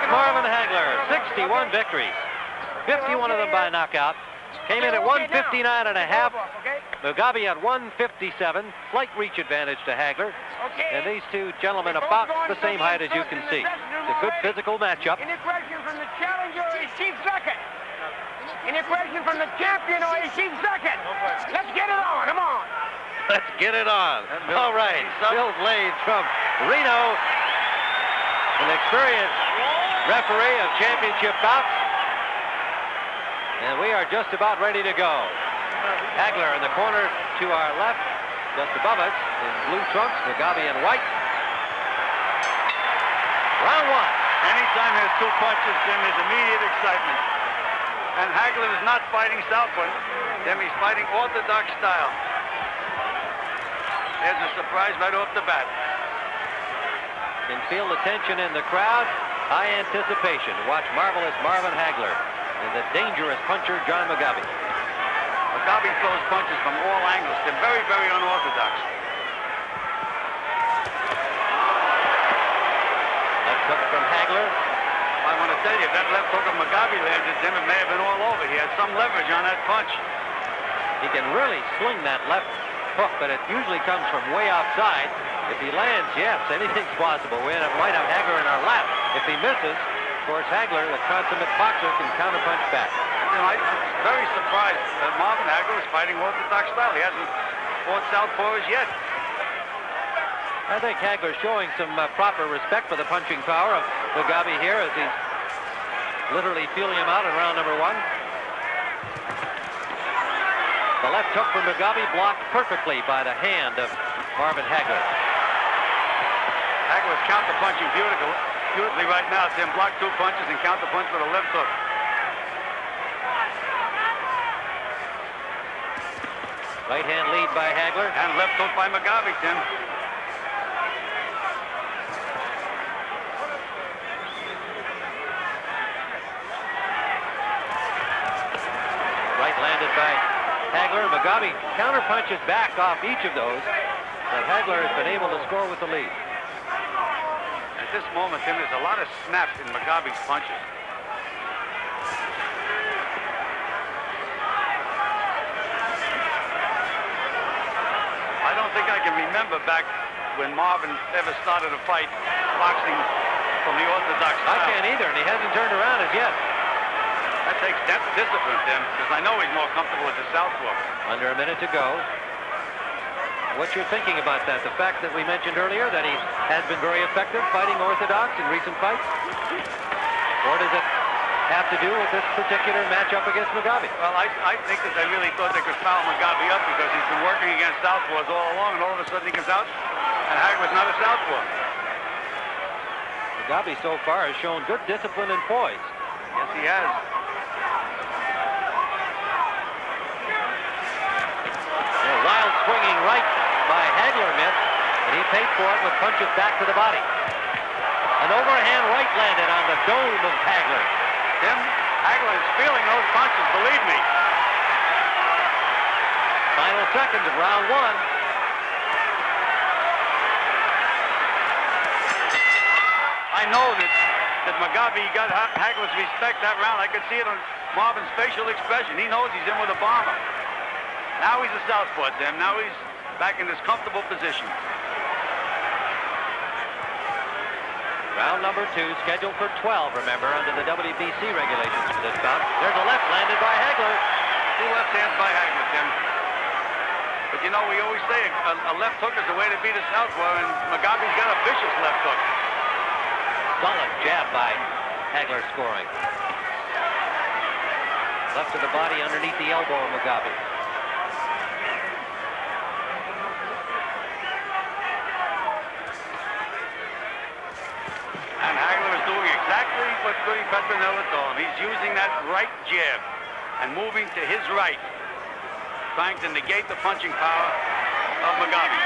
Here's Marvin Hagler, 61 victories, 51 of them by knockout. Came in at 159.5. Mugabi at 157. Slight reach advantage to Hagler. And these two gentlemen about the same height as you can see. It's a good physical matchup. Any question from the challenger, or is he second? Any question from the champion, or is he second? Let's get it on, come on. Let's get it on. All right, Bill Blades from Reno, an experienced referee of championship bouts. And we are just about ready to go. Hagler in the corner to our left, just above us, in blue trunks, Mugabi in white. Round one. Anytime there's two punches, then there's immediate excitement. And Hagler is not fighting southpaw. Then he's fighting orthodox style. There's a surprise right off the bat. Can feel the tension in the crowd. High anticipation. Watch marvelous Marvin Hagler and the dangerous puncher, John Mugabi. Mugabi throws punches from all angles. They're very, very unorthodox. Left hook from Hagler. I want to tell you, if that left hook of Mugabi landed him, it may have been all over. He had some leverage on that punch. He can really sling that left hook, but it usually comes from way outside. If he lands, yes, anything's possible. We might have Hagler in our lap. If he misses, of course, Hagler, the consummate boxer, can counterpunch back. You know, I'm very surprised that Marvin Hagler is fighting orthodox style. He hasn't fought southpaw as yet. I think Hagler's showing some proper respect for the punching power of Mugabi here as he's literally feeling him out in round number one. The left hook from Mugabi blocked perfectly by the hand of Marvin Hagler. Hagler's counter-punching beautifully right now. Tim blocked two punches and counter-punch with a left hook. Right hand lead by Hagler. And left hook by Mugabi, Tim. Right landed by Hagler. Mugabi counter-punches back off each of those, but Hagler has been able to score with the lead. At this moment, Tim, there's a lot of snap in Mugabi's punches. I don't think I can remember back when Marvin ever started a fight boxing from the orthodox style. I can't either, and he hasn't turned around as yet. That takes discipline, Tim, because I know he's more comfortable with the southpaw. Under a minute to go. What you're thinking about that? The fact that we mentioned earlier that he has been very effective fighting orthodox in recent fights? Or does it have to do with this particular matchup against Mugabi? Well, I think that they really thought they could foul Mugabi up because he's been working against southpaws all along, and all of a sudden he comes out, and Hagler's not a southpaw. Mugabi so far has shown good discipline and poise. Yes, he has. A wild swinging right by Hagler missed, and he paid for it with punches back to the body. An overhand right landed on the dome of Hagler. Tim, Hagler is feeling those punches, believe me. Final seconds of round one. I know that Mugabi got Hagler's respect that round. I could see it on Marvin's facial expression. He knows he's in with a bomber. Now he's a southpaw, Tim. Now he's back in this comfortable position. Round number two, scheduled for 12, remember, under the WBC regulations for this bout. There's a left landed by Hagler. Two left hands by Hagler, Tim. But you know, we always say a left hook is the way to beat a southpaw, and Mugabi's got a vicious left hook. Solid jab by Hagler scoring. Left to the body underneath the elbow of Mugabi. And Hagler is doing exactly what Petronella told him. He's using that right jab and moving to his right, trying to negate the punching power of Mugabi.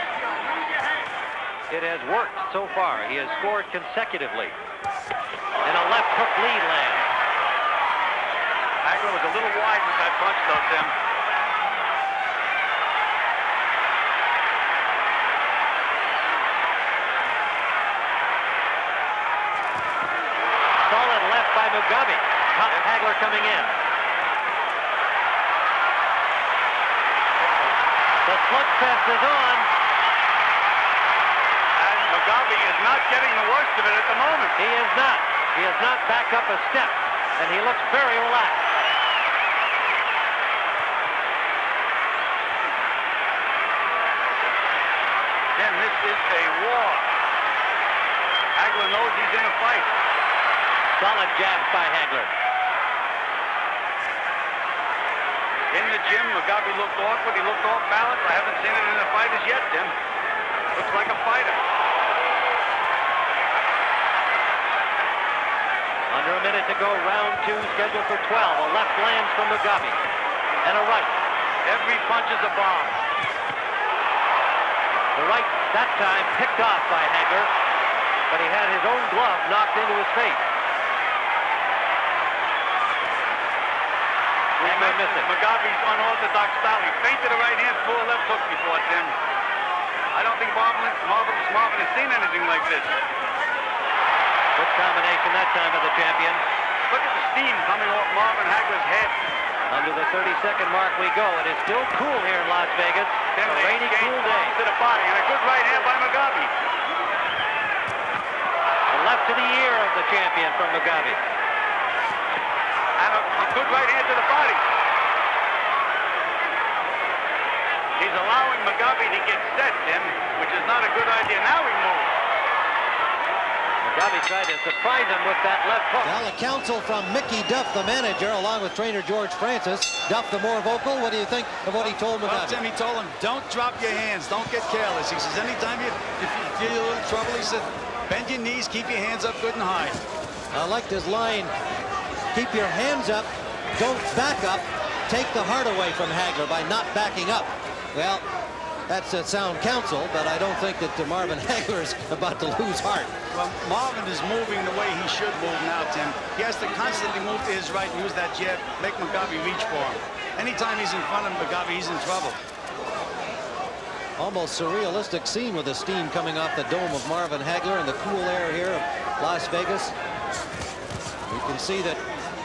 It has worked so far. He has scored consecutively. And a left hook lead lands. Hagler was a little wide with that punch, though, Tim. Solid left by Mugabi. Hagler coming in. The slugfest is on. And Mugabi is not getting the worst of it at the moment. He is not. He has not backed up a step, and he looks very relaxed. Then this is a war. Hagler knows he's in a fight. Solid jabs by Hagler. In the gym, Mugabi looked awkward. He looked off balance. I haven't seen it in the fighters yet, Tim. Looks like a fighter. Under a minute to go, round 2, scheduled for 12. A left lands from Mugabi. And a right. Every punch is a bomb. The right, that time, picked off by Hagler, but he had his own glove knocked into his face. Hagler missed it. Mugabi's unorthodox style. He feinted a right hand, full left hook before, Tim. I don't think Marvin has seen anything like this. Good combination that time of the champion. Look at the steam coming off Marvin Hagler's head. Under the 30-second mark we go. It is still cool here in Las Vegas. Then A rainy, cool day. to the body, and a good right hand by Mugabi. The left to the ear of the champion from Mugabi. And a good right hand to the body. He's allowing Mugabi to get set, Tim, which is not a good idea. Now he moves. Mugabi tried to surprise him with that left hook. Well, a counsel from Mickey Duff, the manager, along with trainer George Francis. Duff, the more vocal. What do you think of what he told Mugabi? Well, Tim, he told him, don't drop your hands. Don't get careless. He says, anytime you feel a little trouble, he said, bend your knees, keep your hands up good and high. I liked his line, keep your hands up, don't back up, take the heart away from Hagler by not backing up. Well, that's a sound counsel, but I don't think that Marvin Hagler is about to lose heart. Well, Marvin is moving the way he should move now, Tim. He has to constantly move to his right and use that jab, make Mugabi reach for him. Anytime he's in front of Mugabi, he's in trouble. Almost surrealistic scene with the steam coming off the dome of Marvin Hagler and the cool air here of Las Vegas. You can see that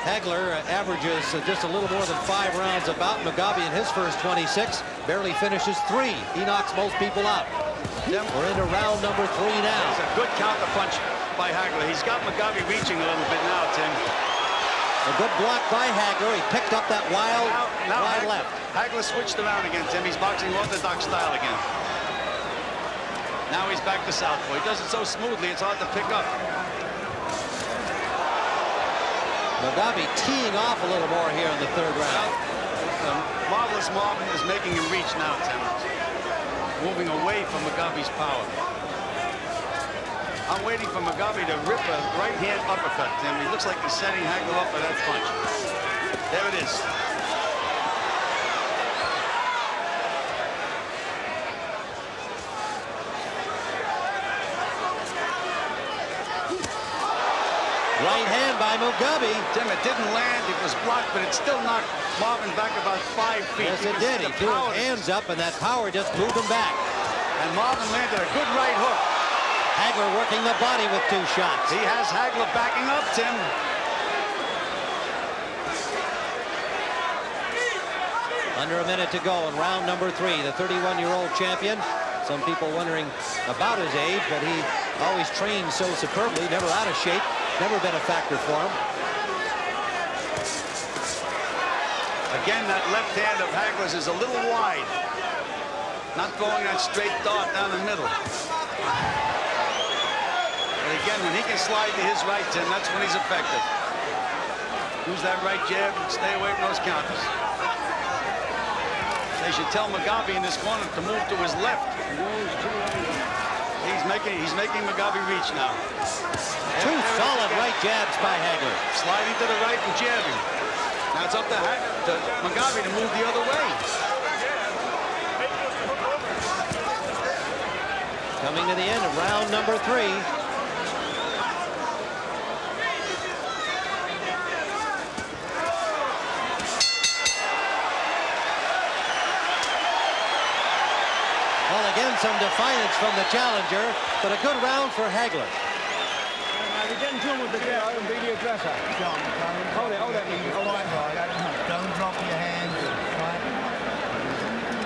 Hagler averages just a little more than 5 rounds about. Mugabi in his first 26 barely finishes 3. He knocks most people out. We're into round number 3 now. It's a good counter punch by Hagler. He's got Mugabi reaching a little bit now, Tim. A good block by Hagler. He picked up that wild wide left. Hagler switched around again, Tim. He's boxing orthodox style again. Now he's back to southpaw. He does it so smoothly, it's hard to pick up. Mugabi teeing off a little more here in the 3rd round. Marvelous Marvin is making him reach now, Tim. Moving away from Mugabi's power. I'm waiting for Mugabi to rip a right-hand uppercut, Tim. He looks like he's setting Hagler up for that punch. There it is. Right hand by Mugabi. Tim, it didn't land. It was blocked, but it still knocked Marvin back about 5 feet. Yes, it did. He threw his hands up, and that power just moved him back. And Marvin landed a good right hook. Hagler working the body with 2 shots. He has Hagler backing up, Tim. Under a minute to go in round number 3. The 31-year-old champion. Some people wondering about his age, but he always trained so superbly, never out of shape, never been a factor for him. Again, that left hand of Hagler's is a little wide. Not throwing that straight dart down the middle. But again, when he can slide to his right, Tim, that's when he's effective. Use that right jab and stay away from those counters. They should tell Mugabi in this corner to move to his left. He's making Mugabi reach now. 2 solid right jabs by Hagler. Sliding to the right and jabbing. Now it's up to Mugabi to move the other way. Coming to the end of round number 3. Well, again, some defiance from the challenger, but a good round for Hagler. Now, you're getting to him with the jab. dresser? John, Hold it, hold it. Hold it. don't drop your hand. Right?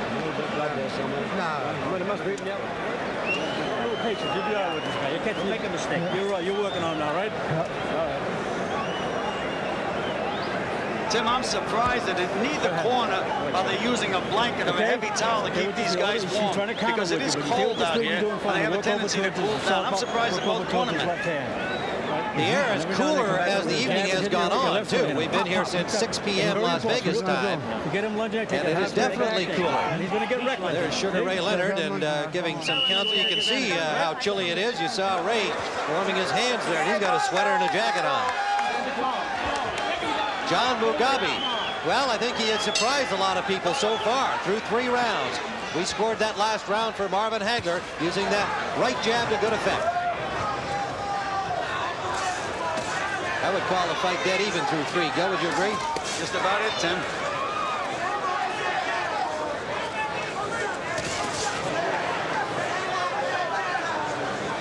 A little bit blood there somewhere. No. Well, it must be eaten the other. A little patience. You'll be all right with this guy. You can't make a mistake. You're right. You're working on him now, right? All right. Tim, I'm surprised that in neither corner are they using a blanket or a heavy towel to keep these guys warm, because it is cold out here, and they have a tendency to cool down. I'm surprised in both tournaments. The air is cooler as the evening has gone on, too. We've been here since 6 p.m. Las Vegas time, and it is definitely cooler. There's Sugar Ray Leonard and giving some counsel. You can see how chilly it is. You saw Ray warming his hands there, and he's got a sweater and a jacket on. John Mugabi, well, I think he has surprised a lot of people so far through 3 rounds. We scored that last round for Marvin Hagler using that right jab to good effect. I would call the fight dead even through 3. Gil, would you agree? Just about it, Tim.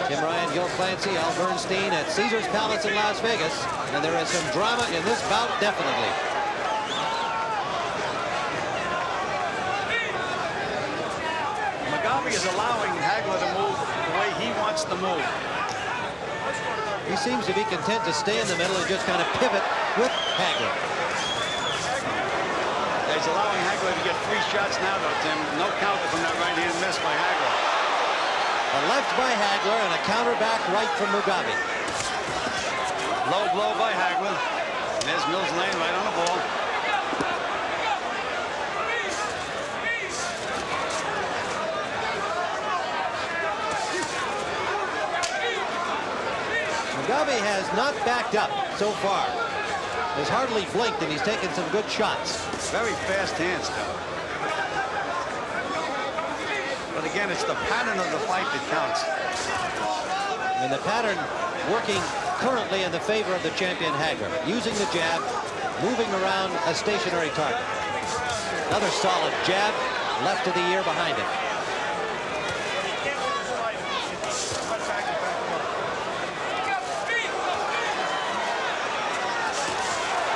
Jim Ryan, Gil Clancy, Al Bernstein at Caesars Palace in Las Vegas. And there is some drama in this bout, definitely. Mugabi is allowing Hagler to move the way he wants to move. He seems to be content to stay in the middle and just kind of pivot with Hagler. He's allowing Hagler to get 3 shots now, though, Tim. No counter from that right-hand miss by Hagler. A left by Hagler and a counter back right from Mugabi. Low blow by Hagler. There's Mills Lane right on the ball. Mugabi has not backed up so far. Has hardly blinked, and he's taken some good shots. Very fast hands, though. But again, it's the pattern of the fight that counts. And the pattern working currently in the favor of the champion Hagler. Using the jab, moving around a stationary target. Another solid jab, left of the ear behind it.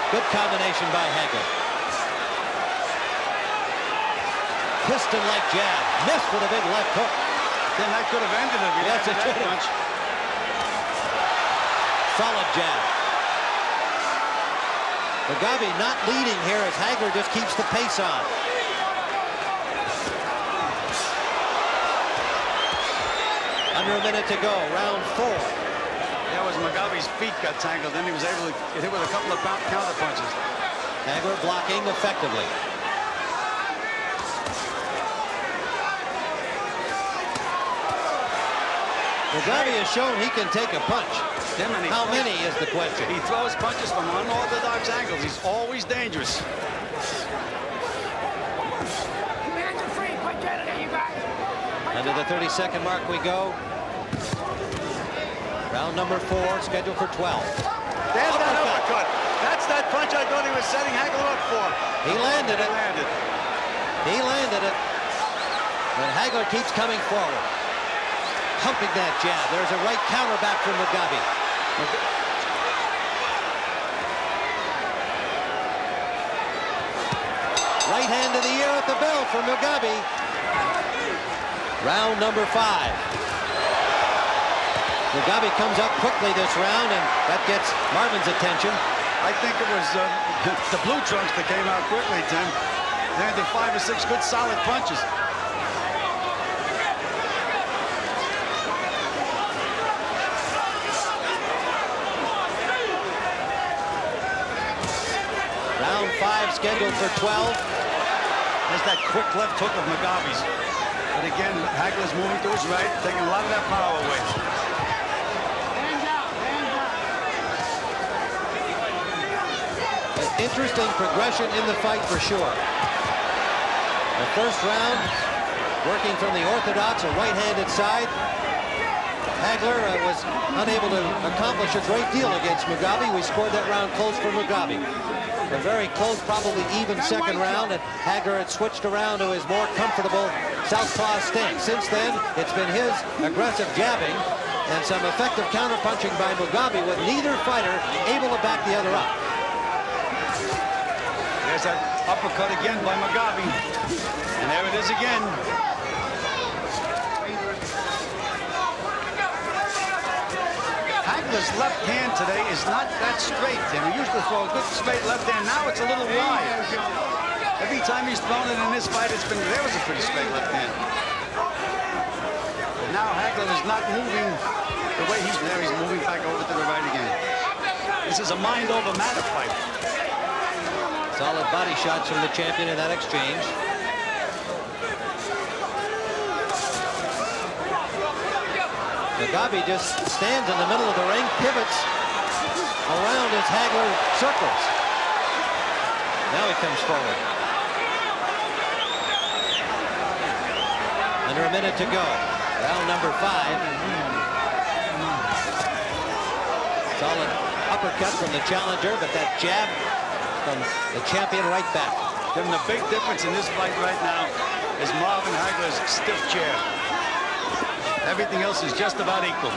Good combination by Hagler. Piston-like jab. Missed with a big left hook. Then that could have ended it. Yes, it could have. Solid jab. Mugabi not leading here as Hagler just keeps the pace on. Under a minute to go, round 4. That was Mugabi's feet got tangled, then he was able to get hit with a couple of counter punches. Hagler blocking effectively. Mugabi has shown he can take a punch. How many is the question? He throws punches from unorthodox angles. He's always dangerous. Hands are free. Punch out of there, you guys. Under the 30-second mark we go. Round number 4, scheduled for 12. There's that uppercut. That's that punch I thought he was setting Hagler up for. He landed it. He landed it. And Hagler keeps coming forward. Humping that jab. There's a right counter back from Mugabi. Right hand to the ear at the bell for Mugabi. Round number 5. Mugabi comes up quickly this round, and that gets Marvin's attention. I think it was the blue trunks that came out quickly, Tim. Landed 5 or 6 good solid punches. Round 5 scheduled for 12. There's that quick left hook of Mugabi's. But again, Hagler's moving to his right, taking a lot of that power away. An interesting progression in the fight for sure. The first round, working from the orthodox or right-handed side. Hagler was unable to accomplish a great deal against Mugabi. We scored that round close for Mugabi. A very close, probably even second round, and Hagler had switched around to his more comfortable southpaw stance. Since then, it's been his aggressive jabbing and some effective counterpunching by Mugabi, with neither fighter able to back the other up. There's that uppercut again by Mugabi. And there it is again. Hagler's left hand today is not that straight, Tim. He used to throw a good straight left hand. Now it's a little wide. Every time he's thrown it in this fight, it's been, there was a pretty straight left hand. But now Hagler is not moving the way he's there. He's moving back over to the right again. This is a mind over matter fight. Solid body shots from the champion in that exchange. Mugabi just stands in the middle of the ring, pivots around as Hagler circles. Now he comes forward. Under a minute to go. Round number 5. Solid uppercut from the challenger, but that jab from the champion right back. Then the big difference in this fight right now is Marvin Hagler's stiff chair. Everything else is just about equal.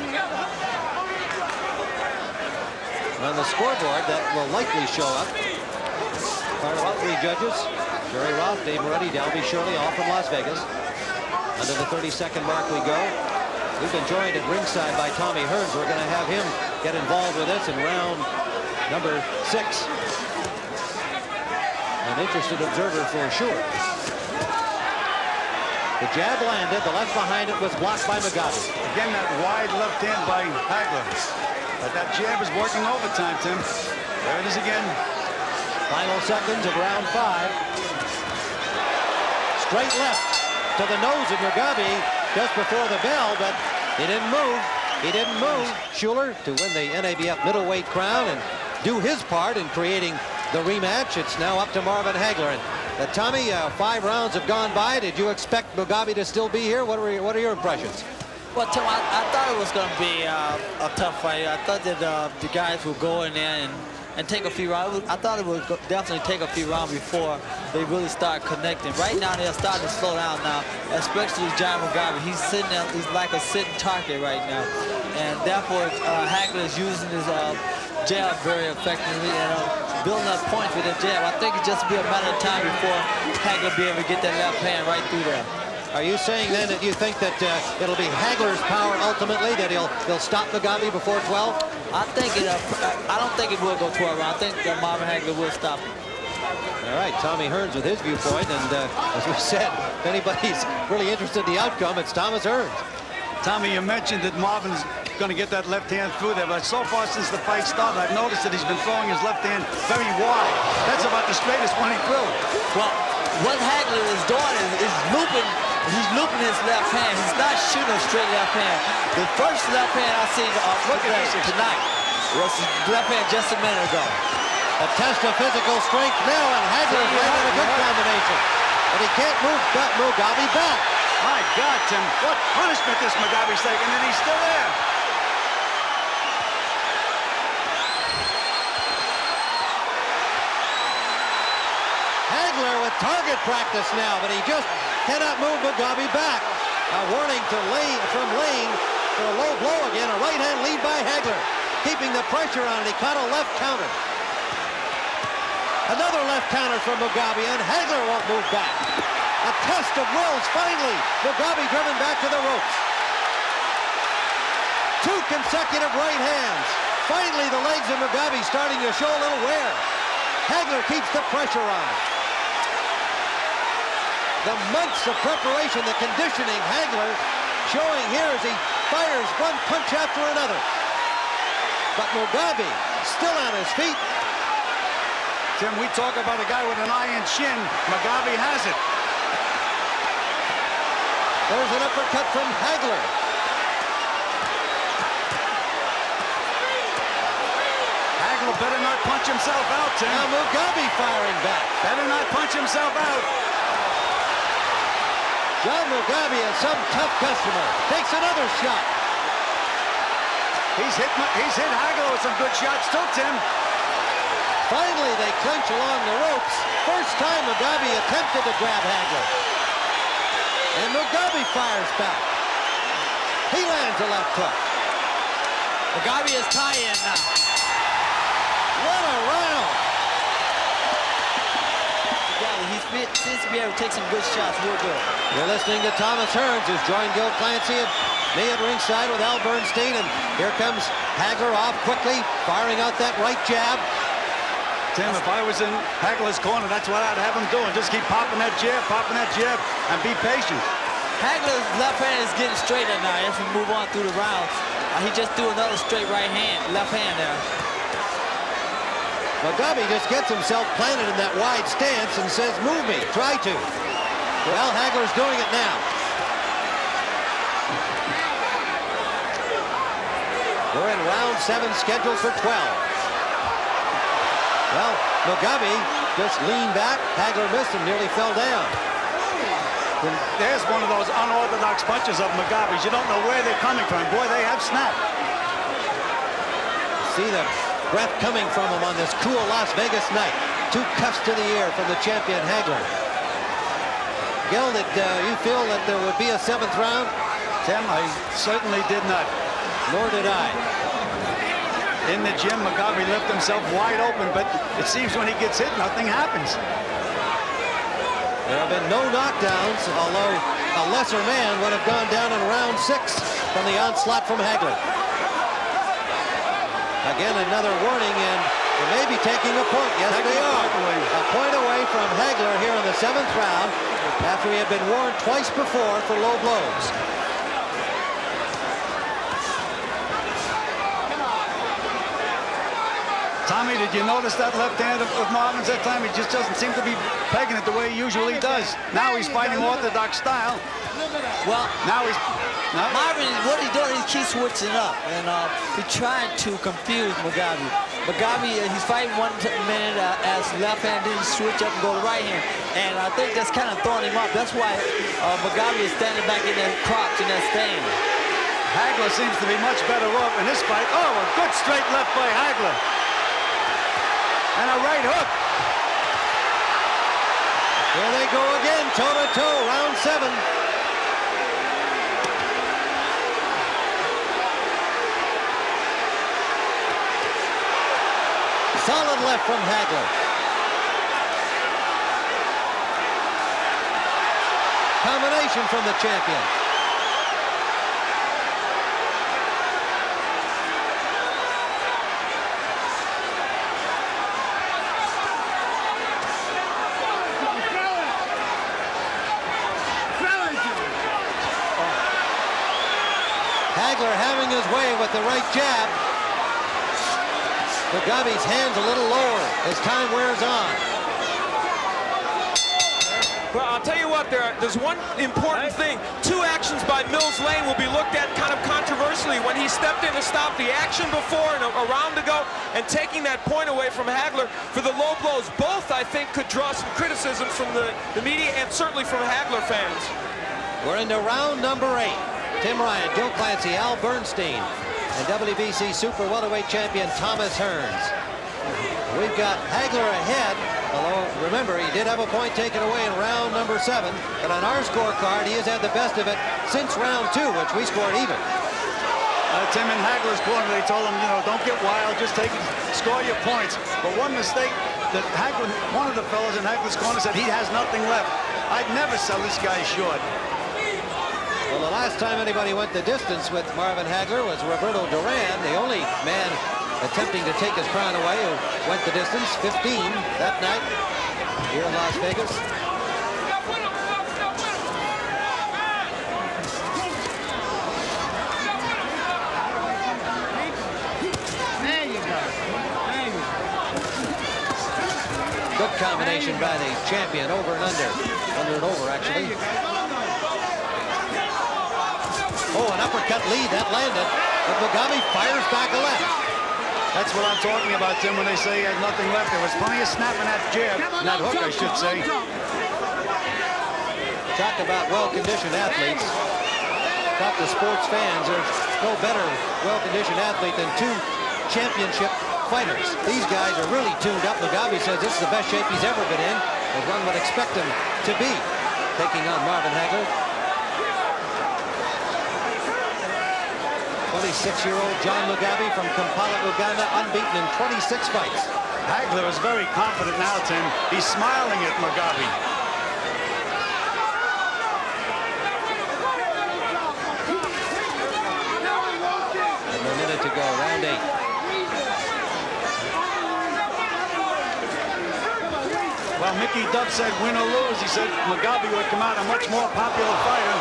On the scoreboard, that will likely show up. Part of all 3 judges. Jerry Roth, Dave Moretti, Dalby Shirley, all from Las Vegas. Under the 30-second mark we go. We've been joined at ringside by Tommy Hearns. We're going to have him get involved with us in round number 6. An interested observer for sure. The jab landed, the left behind it was blocked by Mugabi. Again, that wide left hand by Hagler. But that jab is working overtime, Tim. There it is again. Final seconds of round 5. Straight left to the nose of Mugabi just before the bell, but he didn't move. He didn't move. Schuler to win the NABF middleweight crown and do his part in creating the rematch. It's now up to Marvin Hagler. And Tommy, 5 rounds have gone by. Did you expect Mugabi to still be here? What are your impressions? Well, Tim, I thought it was going to be a tough fight. I thought that the guys would go in there and take a few rounds. I thought it would definitely take a few rounds before they really start connecting. Right now, they're starting to slow down now, especially John Mugabi. He's sitting there, he's like a sitting target right now. And therefore, Hagler is using his jab very effectively and building up points with the jab. I think it just be a matter of time before Hagler be able to get that left hand right through there. Are you saying then that you think that it'll be Hagler's power ultimately, that he'll stop Mugabi before 12? I think it. I don't think it will go 12 rounds. I think that Marvin Hagler will stop him. All right, Tommy Hearns with his viewpoint, and as we said, if anybody's really interested in the outcome, it's Thomas Hearns. Tommy, you mentioned that Marvin's going to get that left hand through there, but so far since the fight started, I've noticed that he's been throwing his left hand very wide. That's about the straightest one he threw. Well, what Hagler is doing is looping. He's looping his left hand. He's not shooting a straight left hand. The first left hand I seen tonight was his left hand just a minute ago. A test of physical strength now, and Hagler is landing a good combination. But he can't move Mugabi back. My God, Tim, what punishment this Mugabi's taking, and he's still there. Hagler with target practice now, but he just cannot move Mugabi back. A warning to from Lane for a low blow again. A right hand lead by Hagler, keeping the pressure on it. He caught a left counter. Another left counter from Mugabi, and Hagler won't move back. A test of wills, finally. Mugabi driven back to the ropes. 2 consecutive right hands. Finally, the legs of Mugabi starting to show a little wear. Hagler keeps the pressure on. The months of preparation, the conditioning, Hagler showing here as he fires one punch after another. But Mugabi still on his feet. Tim, we talk about a guy with an iron shin. Mugabi has it. There's an uppercut from Hagler. Hagler better not punch himself out, Tim. Now Mugabi firing back. Better not punch himself out. John Mugabi is some tough customer. Takes another shot. He's hit Hagler with some good shots too, Tim. Finally, they clinch along the ropes. First time Mugabi attempted to grab Hagler. And Mugabi fires back. He lands a left hook. Mugabi is tying now. seems to be able to take some good shots real good. You're listening to Thomas Hearns, who's joined Gil Clancy and me at ringside with Al Bernstein. And here comes Hagler off quickly, firing out that right jab. Tim, if I was in Hagler's corner, that's what I'd have him doing. Just keep popping that jab, and be patient. Hagler's left hand is getting straighter now as we move on through the rounds. He just threw another straight left hand there. Mugabi just gets himself planted in that wide stance and says, move me, try to. Well, Hagler's doing it now. We're in round 7, scheduled for 12. Well, Mugabi just leaned back. Hagler missed him, nearly fell down. And there's one of those unorthodox punches of Mugabi's. You don't know where they're coming from. Boy, they have snap. See the breath coming from him on this cool Las Vegas night. 2 cuffs to the ear from the champion Hagler. Gil, did you feel that there would be a 7th round? Tim, I certainly did not. Nor did I. In the gym, Mugabi left himself wide open, but it seems when he gets hit, nothing happens. There have been no knockdowns, although a lesser man would have gone down in round 6 from the onslaught from Hagler. Again, another warning, and they may be taking a point. Yes, they are. A point away from Hagler here in the 7th round after he had been warned twice before for low blows. Tommy, did you notice that left hand of Marvin's that time? He just doesn't seem to be pegging it the way he usually does. Now he's fighting orthodox style. Well, now he's... No? Marvin, what he's doing, he keeps switching up. And he's trying to confuse Mugabi. Mugabi, he's fighting 1 minute as left hand, then he switch up and go to right hand. And I think that's kind of throwing him off. That's why Mugabi is standing back in that crotch in that stand. Hagler seems to be much better off in this fight. Oh, a good straight left by Hagler. And a right hook. Here they go again, toe-to-toe, round 7. Solid left from Hagler. Combination from the champion. Hagler having his way with the right jab. Mugabi's hands a little lower as time wears on. Well, I'll tell you what, there's one important thing. 2 actions by Mills Lane will be looked at kind of controversially when he stepped in to stop the action before and a round to go and taking that point away from Hagler for the low blows. Both, I think, could draw some criticism from the media and certainly from Hagler fans. We're into round number 8. Tim Ryan, Gil Clancy, Al Bernstein, and WBC Super Welterweight Champion Thomas Hearns. We've got Hagler ahead, although remember he did have a point taken away in round number 7, but on our scorecard he has had the best of it since round 2, which we scored even. Tim, in Hagler's corner, they told him, you know, don't get wild, just score your points. But one mistake that Hagler, one of the fellows in Hagler's corner said he has nothing left. I'd never sell this guy short. Well, the last time anybody went the distance with Marvin Hagler was Roberto Duran, the only man attempting to take his crown away who went the distance, 15 that night here in Las Vegas. There you go. There you go. Good combination by the champion, over and under and over actually. Oh, an uppercut lead, that landed, but Mugabi fires back a left. That's what I'm talking about, Tim, when they say he has nothing left. There was plenty of snap in that jab, that hook, I should say. Talk about well-conditioned athletes. Talk to sports fans. There's no better well-conditioned athlete than 2 championship fighters. These guys are really tuned up. Mugabi says this is the best shape he's ever been in, as one would expect him to be, taking on Marvin Hagler. 26-year-old John Mugabi from Kampala, Uganda, unbeaten in 26 fights. Hagler is very confident now, Tim. He's smiling at Mugabi. While Mickey Duff said win or lose, he said Mugabi would come out a much more popular fighter.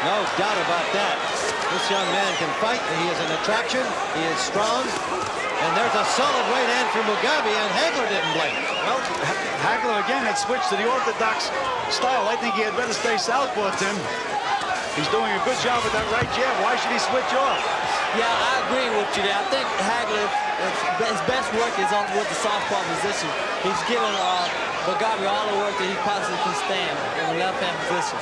No doubt about that. This young man can fight. He is an attraction. He is strong. And there's a solid right hand from Mugabi, and Hagler didn't blink. Well, Hagler again had switched to the orthodox style. I think he had better stay southpaw, Tim. He's doing a good job with that right jab. Why should he switch off? Yeah, I agree with you there. I think Hagler, his best work is on with the southpaw position. He's given Mugabi all the work that he possibly can stand in the left-hand position.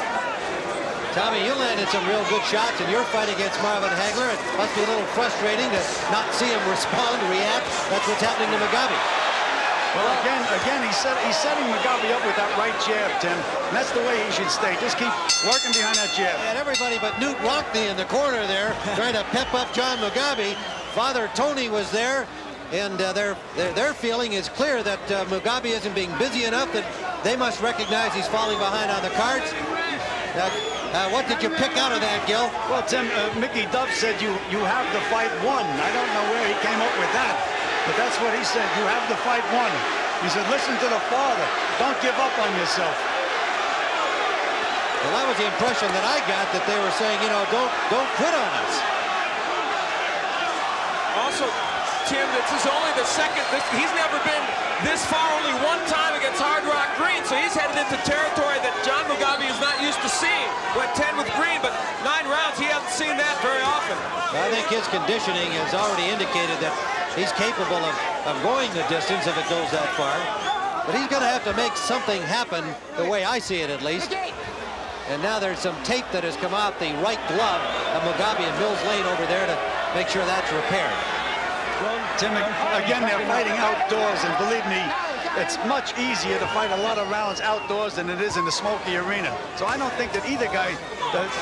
Tommy, you landed some real good shots in your fight against Marvin Hagler. It must be a little frustrating to not see him respond, react. That's what's happening to Mugabi. Well, again, he's setting Mugabi up with that right jab, Tim. And that's the way he should stay. Just keep working behind that jab. And everybody but Newt Rockney in the corner there trying to pep up John Mugabi. Father Tony was there, and their feeling is clear that Mugabi isn't being busy enough, that they must recognize he's falling behind on the cards. What did you pick out of that, Gil? Well, Tim, Mickey Duff said you have the fight won. I don't know where he came up with that, but that's what he said. You have the fight won. He said, listen to the father. Don't give up on yourself. Well, that was the impression that I got, that they were saying, you know, don't quit on us. Also, Tim, this is only the second. He's never been this far only one time against Hard Rock Green, so he's headed into territory that John Mugabi is not used to seeing. Went 10 with Green, but 9 rounds, he hasn't seen that very often. I think his conditioning has already indicated that he's capable of going the distance if it goes that far. But he's going to have to make something happen, the way I see it at least. And now there's some tape that has come out the right glove of Mugabi and Mills Lane over there to make sure that's repaired. Tim, again, they're fighting outdoors, and believe me, it's much easier to fight a lot of rounds outdoors than it is in the smoky arena. So I don't think that either guy,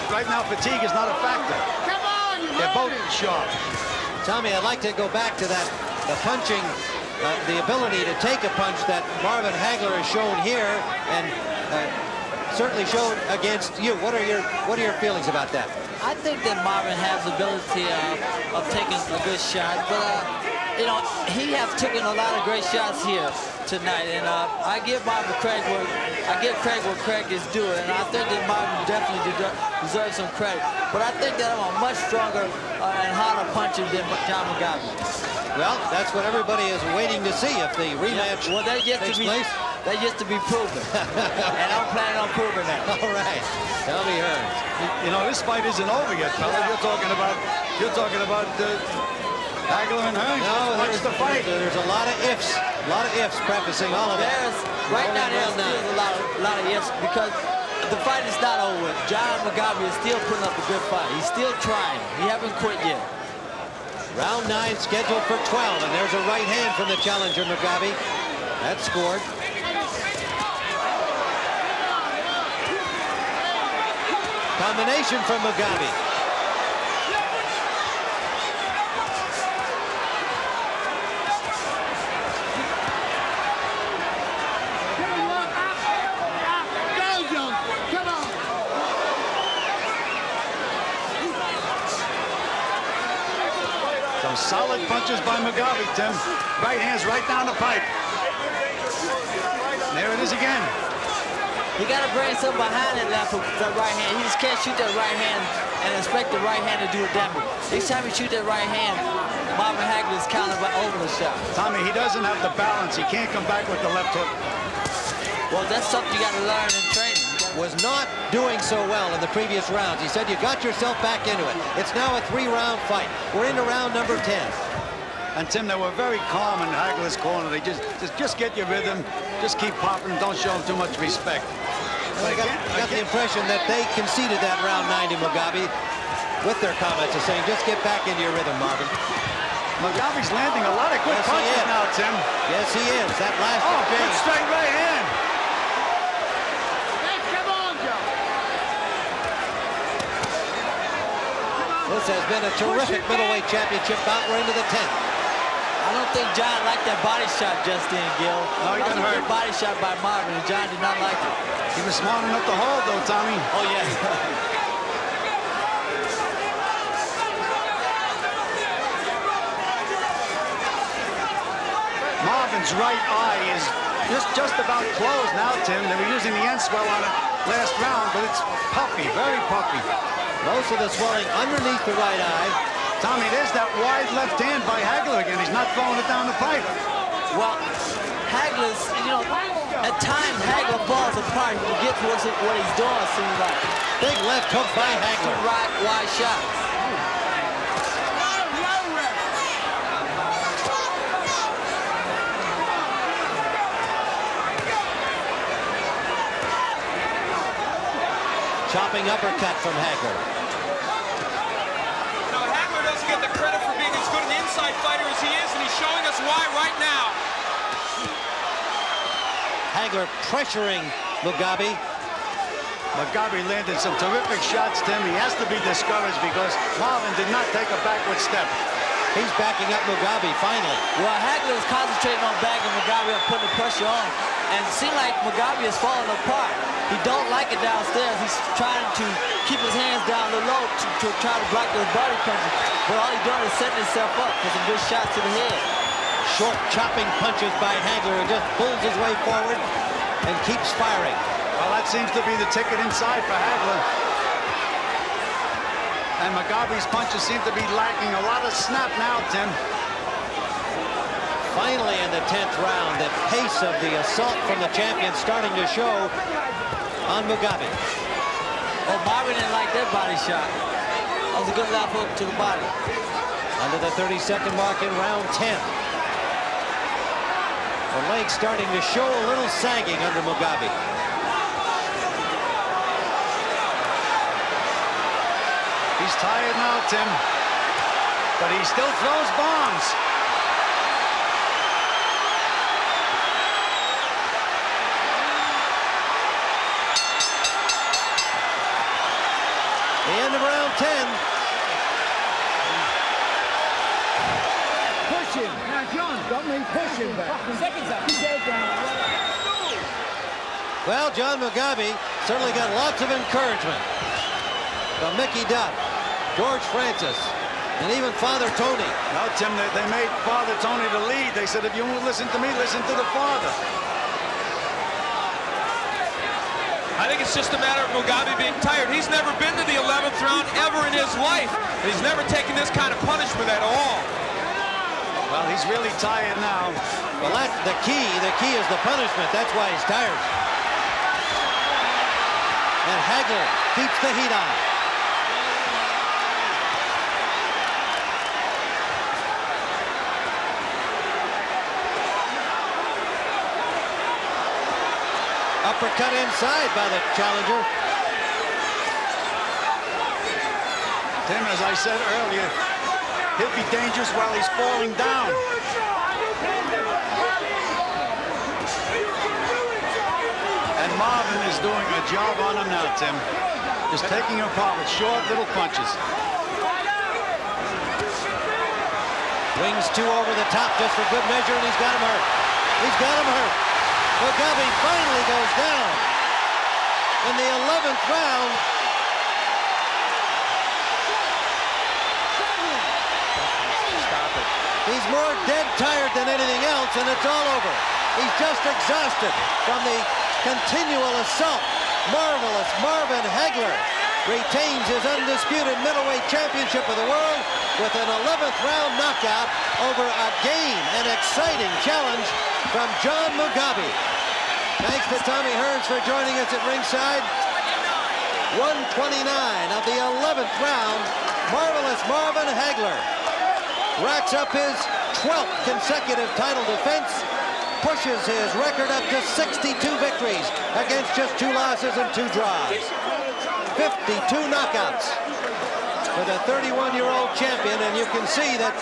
right now, fatigue is not a factor. Come on, They're both sharp. Tommy, I'd like to go back to that, the punching, the ability to take a punch that Marvin Hagler has shown here, and certainly showed against you. What are your feelings about that? I think that Marvin has the ability of taking a good shot, but you know, he has taken a lot of great shots here tonight, and I give Marvin Craig what Craig is doing, and I think that Marvin definitely deserves some credit. But I think that I'm a much stronger and harder puncher than John Mugabi. Well, that's what everybody is waiting to see if the rematch takes place. That's yet to be proven, and I'm planning on proving that. All right, Tommy Hearns. You know, this fight isn't over yet, fella. You're talking about Hagler and Hearns. No, Watch the fight. There's a lot of ifs prefacing all of that. Right now, there's a lot of ifs because the fight is not over. John Mugabi is still putting up a good fight. He's still trying. He haven't quit yet. Round 9 scheduled for 12, and there's a right hand from the challenger, Mugabi. That's scored. Combination from Mugabi. Some solid punches by Mugabi, Tim. Right hands right down the pipe. There it is again. He got to bring something behind that left, that right hand. He just can't shoot that right hand and expect the right hand to do a damage. Each time he shoot that right hand, Marvin Hagler is countered by over the shot. Tommy, he doesn't have the balance. He can't come back with the left hook. Well, that's something you got to learn in training. Was not doing so well in the previous rounds. He said you got yourself back into it. It's now a 3-round fight. We're into round number 10. And Tim, they were very calm in Hagler's corner. They just get your rhythm, just keep popping, don't show him too much respect. Well, I got the impression that they conceded that round 9 to Mugabi with their comments of saying, just get back into your rhythm, Marvin. Mugabi's landing a lot of good punches now, Tim. Yes, he is. That last good straight right hand. Hey, come on, Joe. This has been a terrific middleweight championship bout. We're into the 10th. I don't think John liked that body shot just then, Gil. No, he got hurt. A body shot by Marvin, and John did not like it. He was smart enough to hold, though, Tommy. Oh, yeah. Marvin Marvin's right eye is just about closed now, Tim. They were using the end swell on it last round, but it's puffy, very puffy. Most of the swelling underneath the right eye. Tommy, there's that wide left hand by Hagler again. He's not throwing it down the pipe. Well, Hagler's, at times Hagler falls apart. He forgets what he's doing, it seems like. Big left hook by Hagler. Right, wide shots. Chopping uppercut from Hagler. Hagler doesn't get the credit for being as good an inside fighter as he is, and he's showing us why right now. Hagler pressuring Mugabi. Mugabi landed some terrific shots, Tim. He has to be discouraged because Marvin did not take a backward step. He's backing up Mugabi finally. Well, Hagler is concentrating on backing Mugabi up, putting the pressure on. And it seems like Mugabi is falling apart. He don't like it downstairs. He's trying to keep his hands down low to try to block those body punches. But all he's doing is setting himself up for some good shots to the head. Short chopping punches by Hagler and just pulls his way forward and keeps firing. Well, that seems to be the ticket inside for Hagler. And Mugabi's punches seem to be lacking a lot of snap now, Tim. Finally in the 10th round, the pace of the assault from the champion starting to show on Mugabi. Oh, Marvin didn't like that body shot. That was a good left hook to the body. Under the 30-second mark in round 10. The leg starting to show a little sagging under Mugabi. He's tired now, Tim. But he still throws bombs. The end of round 10. Push him. Now, John, don't mean push him back. Seconds up. Well, John Mugabi certainly got lots of encouragement from Mickey Duff, George Francis, and even Father Tony. No, Tim, they made Father Tony the lead. They said, if you won't listen to me, listen to the father. I think it's just a matter of Mugabi being tired. He's never been to the 11th round ever in his life. He's never taken this kind of punishment at all. Well, he's really tired now. Well, that's the key. The key is the punishment. That's why he's tired. And Hagler keeps the heat on. Uppercut inside by the challenger. Tim, as I said earlier, he'll be dangerous while he's falling down. And Marvin is doing a job on him now, Tim. Just taking him apart with short little punches. Wings two over the top just for good measure, and he's got him hurt. He's got him hurt. Mugabi finally goes down in the 11th round. Stop it. He's more dead tired than anything else, and it's all over. He's just exhausted from the continual assault. Marvelous Marvin Hagler retains his undisputed middleweight championship of the world with an 11th round knockout over a game and exciting challenge from John Mugabi. Thanks to Tommy Hearns for joining us at ringside. 129 of the 11th round. Marvelous Marvin Hagler racks up his 12th consecutive title defense, pushes his record up to 62 victories against just 2 losses and 2 draws. 52 knockouts for the 31-year-old champion, and you can see that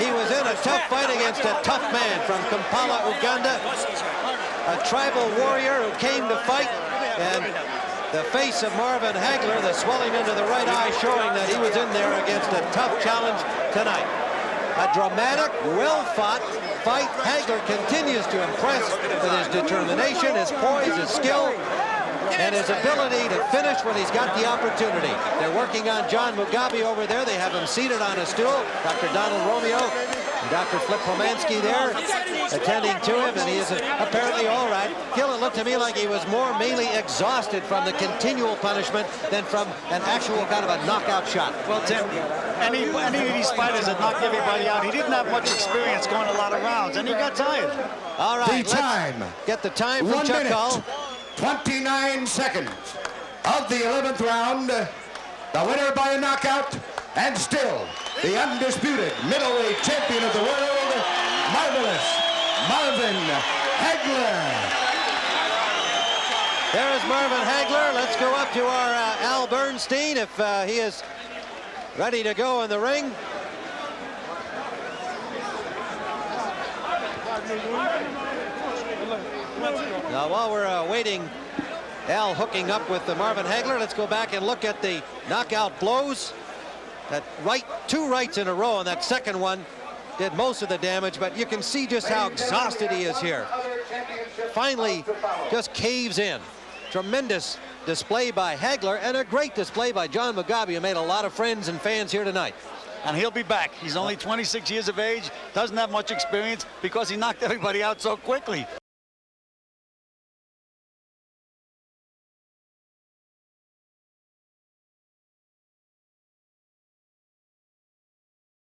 he was in a tough fight against a tough man from Kampala, Uganda, a tribal warrior who came to fight, and the face of Marvin Hagler, the swelling under the right eye, showing that he was in there against a tough challenge tonight. A dramatic, well-fought fight. Hagler continues to impress with his determination, his poise, his skill, and his ability to finish when he's got the opportunity. They're working on John Mugabi over there. They have him seated on a stool. Dr. Donald Romeo and Dr. Flip Pomansky there attending to him, and he is apparently all right. Gillen looked to me like he was more mainly exhausted from the continual punishment than from an actual kind of a knockout shot. Well, Tim, any of these fighters that knocked everybody out, he didn't have much experience going a lot of rounds, and he got tired. All right, the time. Get the time from 1 Chuck minute, Hull. 29 seconds of the 11th round. The winner by a knockout, and still the undisputed middleweight champion of the world, marvelous Marvin Hagler. There is Marvin Hagler. Let's go up to our Al Bernstein if he is ready to go in the ring. Now, while we're waiting, Al hooking up with Marvin Hagler, let's go back and look at the knockout blows. That two rights in a row, and that second one did most of the damage, but you can see just how exhausted he is here. Finally, just caves in. Tremendous display by Hagler, and a great display by John Mugabi, who made a lot of friends and fans here tonight. And he'll be back. He's only 26 years of age, doesn't have much experience because he knocked everybody out so quickly.